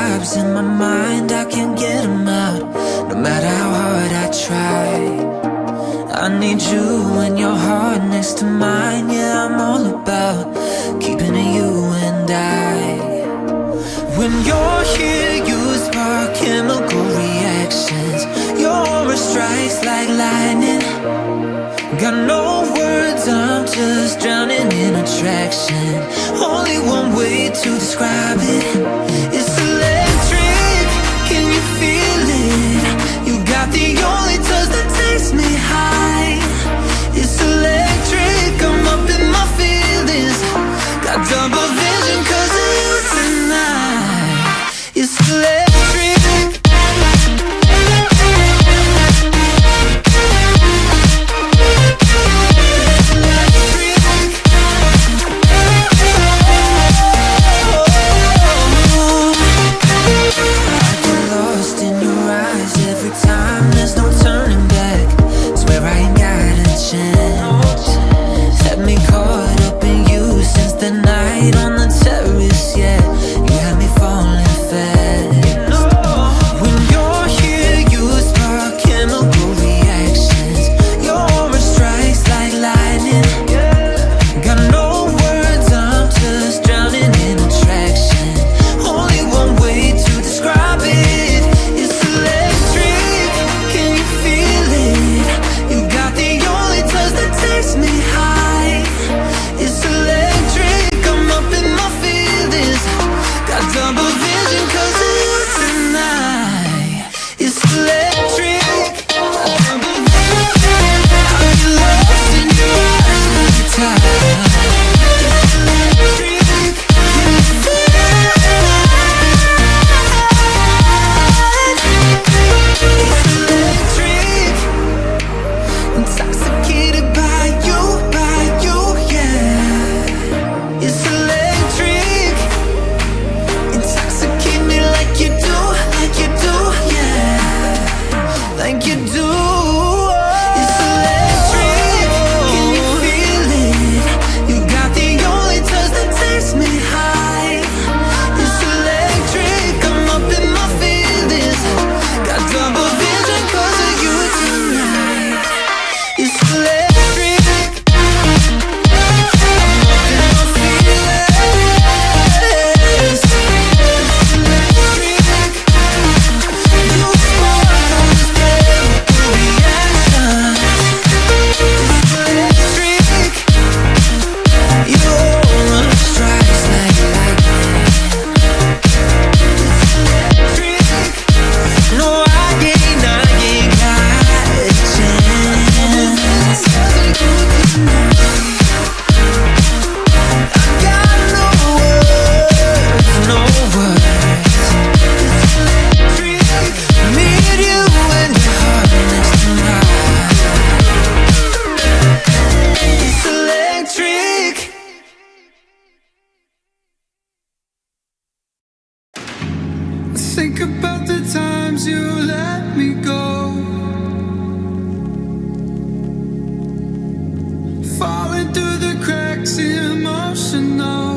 vibes in my mind, I can't get them out, no matter how hard I try. I need you and your heart next to mine. Yeah, I'm all about keeping it you and I. When you're here, you spark chemical reactions. Your aura strikes like lightning. Got no words, I'm just drowning in attraction. Only one way to describe it. It's electric, can you feel it? You got the only touch that takes me high. It's electric, I'm up in my feelings. Got double vision 'cause of you tonight. It's electric. Think about the times you let me go, falling through the cracks, emotional.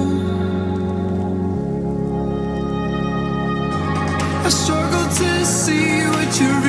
I struggle to see what you're